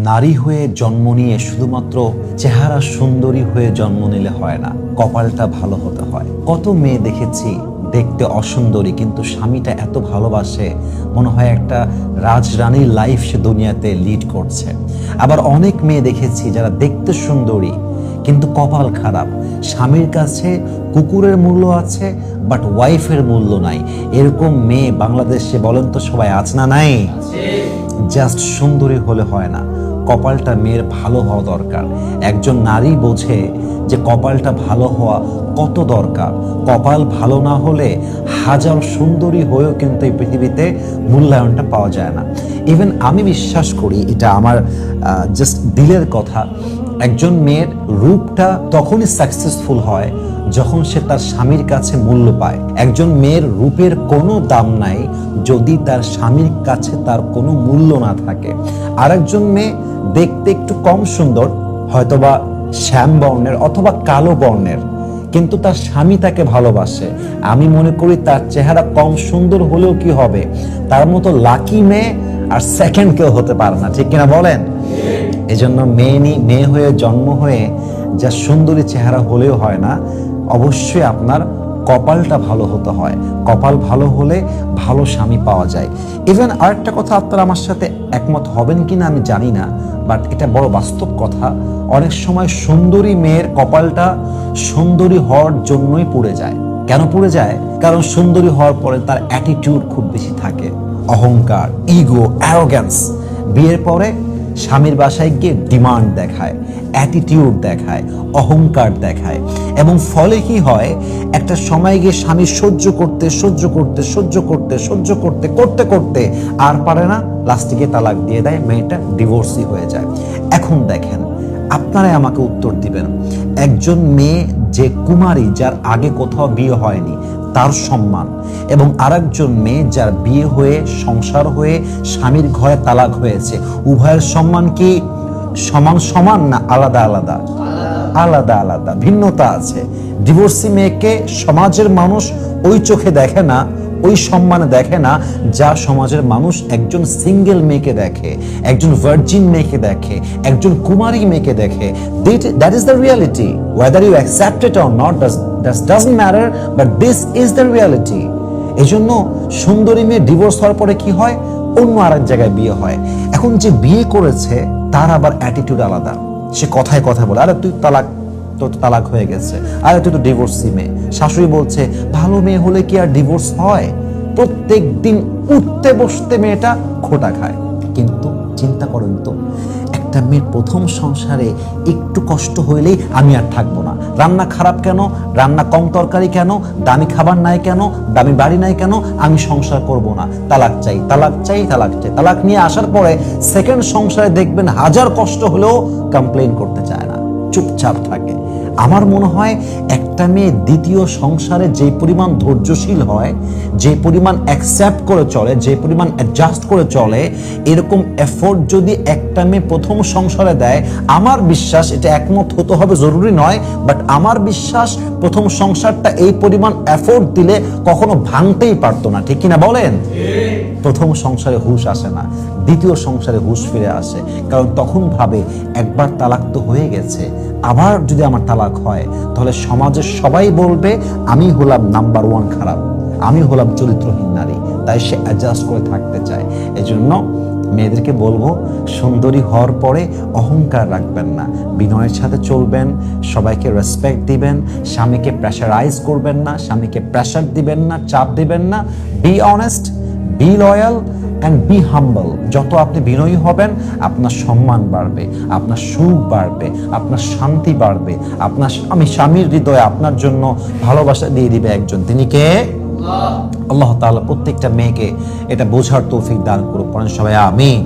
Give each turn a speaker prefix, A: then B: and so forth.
A: নারী হয়ে জন্ম নিয়ে শুধুমাত্র চেহারা সুন্দরী হয়ে জন্ম নিলে হয় না, কপালটা ভালো হতে হয়। কত মেয়ে দেখেছি দেখতে অসুন্দরী কিন্তু স্বামীটা এত ভালোবাসে, মনে হয় একটা রাজরানীর লাইফ সে দুনিয়াতে লিড করছে। আবার অনেক মেয়ে দেখেছি যারা দেখতে সুন্দরী কিন্তু কপাল খারাপ, স্বামীর কাছে কুকুরের মূল্য আছে বাট ওয়াইফের মূল্য নাই। এরকম মেয়ে বাংলাদেশে বলেন তো সবাই আছে না নাই? জাস্ট সুন্দরী হলে হয় না, কপালটা মেয়ের ভালো হওয়া দরকার। একজন নারী বোঝে যে কপালটা ভালো হওয়া কত দরকার। কপাল ভালো না হলে হাজার সুন্দরী হয়েও কিন্তু এই পৃথিবীতে মূল্যায়নটা পাওয়া যায় না। ইভেন আমি বিশ্বাস করি, এটা আমার জাস্ট দিলের কথা, একজন মেয়ের রূপটা তখনই সাকসেসফুল হয় যখন সে তার স্বামীর কাছে মূল্য পায়। একজন মেয়ের রূপের কোনো দাম নাই যদি তার স্বামীর কাছে তার কোনো মূল্য না থাকে। আর একজন মেয়ে দেখতে একটু কম সুন্দর, হয়তোবা শ্যাম বর্ণের অথবা কালো বর্ণের, কিন্তু তার স্বামী তাকে ভালোবাসে, আমি মনে করি তার চেহারা কম সুন্দর হলেও কি হবে, তার মতো লাকি মেয়ে আর সেকেন্ড কেউ হতে পারে না, ঠিক কিনা বলেন? এজন্য মেয়ে হয়ে জন্ম হয়ে যা সুন্দরী চেহারা হলেও হয় না, অবশ্যই আপনার কপালটা ভালো হতে হয়। কপাল ভালো হলে ভালো স্বামী পাওয়া যায়। ইভেন আরেকটা কথা, আপনারা আমার সাথে একমত হবেন কিনা আমি জানি না, বাট এটা বড় বাস্তব কথা। অনেক সময় সুন্দরী মেয়ের কপালটা সুন্দরী হওয়ার জন্যই পড়ে যায়। কেন পড়ে যায়? কারণ সুন্দরী হওয়ার পরে তার অ্যাটিটিউড খুব বেশি থাকে, অহংকার, ইগো, অ্যারোগ্যান্স। বিয়ের পরে স্বামীর বাসায় গিয়ে ডিমান্ড দেখায়, অ্যাটিটিউড দেখায়, অহংকার দেখায়, এবং ফলে কি হয়, একটা সময় গিয়ে স্বামী সহ্য করতে আর পারে না, লাস্টে গিয়ে তালাক দিয়ে দেয়, মেয়েটা ডিভোর্সি হয়ে যায়। এখন দেখেন, আপনারাই আমাকে উত্তর দিবেন, একজন মেয়ে যে কুমারী, যার আগে কোথাও বিয়ে হয়নি, তার সম্মান, এবং আরেকজন মেয়ে যার বিয়ে হয়ে সংসার হয়ে স্বামীর ঘরে তালাক হয়েছে, উভয়ের সম্মান কি সমান না আলাদা আলাদা? ভিন্নতা আছে। ডিভোর্সি মেয়েকে সমাজের মানুষ ওই চোখে দেখে না, ওই সম্মানে দেখে না যা সমাজের মানুষ একজন সিঙ্গেল মেয়েকে দেখে, একজন ভার্জিন মেয়েকে দেখে, একজন কুমারী মেয়েকে দেখে। That is the reality. Whether you accept it or not doesn't matter, but this is the reality. এজন্য সুন্দরী মেয়ে ডিভোর্স হওয়ার পরে কি হয়, অন্য আরেক জায়গায় বিয়ে হয়। এখন যে বিয়ে করেছে তার আবার অ্যাটিটিউড আলাদা, সে কথায় বলে, আরে তুই তালাক হয়ে গেছে, আরে তুই তো ডিভোর্সি মেয়ে। শাশুড়ি বলছে, ভালো মেয়ে হলে কি আর ডিভোর্স হয়? প্রত্যেক দিন উঠতে বসতে মেয়েটা খোটা খায়। কিন্তু চিন্তা করেন তো, একটা মেয়ের প্রথম সংসারে একটু কষ্ট হইলেই আমি আর থাকবো না, রান্না খারাপ কেন, রান্না কম তরকারি কেন, দামি খাবার নাই কেন, দামি বাড়ি নাই কেন, আমি সংসার করব না, তালাক চাই। তালাক নিয়ে আসার পরে সেকেন্ড সংসারে দেখবেন হাজার কষ্ট হলেও কমপ্লেইন করতে চায় না, চুপচাপ থাকে। আমার মনে হয় একটা মেয়ে দ্বিতীয় সংসারে যে পরিমাণ ধৈর্যশীল হয়, যে পরিমাণ অ্যাকসেপ্ট করে চলে, যে পরিমাণ অ্যাডজাস্ট করে চলে, এরকম এফোর্ট যদি একটা মেয়ে প্রথম সংসারে দেয়, আমার বিশ্বাস, এটা একমত হতে হবে জরুরি নয়, বাট আমার বিশ্বাস প্রথম সংসারটা এই পরিমাণ এফোর্ট দিলে কখনো ভাঙতেই পারতো না, ঠিক কিনা বলেন? প্রথম সংসারে হুঁশ আসে না, দ্বিতীয় সংসারে হুঁশ ফিরে আসে। কারণ তখন ভাবে, একবার তালাক তো হয়ে গেছে, আবার যদি আমার তালাক হয় তাহলে সমাজের সবাই বলবে আমি হলাম নাম্বার 1 খারাপ, আমি হলাম চরিত্রহীন নারী। তাই সে অ্যাডজাস্ট করে থাকতে চায়। এজন্য মেয়েদেরকে বলবো, সুন্দরী হওয়ার পরে অহংকার রাখবেন না, বিনয়ের সাথে চলবেন, সবাইকে রেসপেক্ট দিবেন, স্বামীকে প্রেশারাইজ করবেন না, স্বামীকে প্রেশার দিবেন না, চাপ দিবেন না। Be honest, be loyal and be humble. যত আপনি বিনয়ী হবেন, আপনার সম্মান বাড়বে, আপনার সুখ বাড়বে, আপনার শান্তি বাড়বে, আপনার স্বামীর হৃদয়ে আপনার জন্য ভালোবাসা দিয়ে দিবে একজন, তিনি কে? আল্লাহ তাআলা প্রত্যেকটা মেয়েকে এটা বোঝার তৌফিক দান করুক। সবাই আমিন।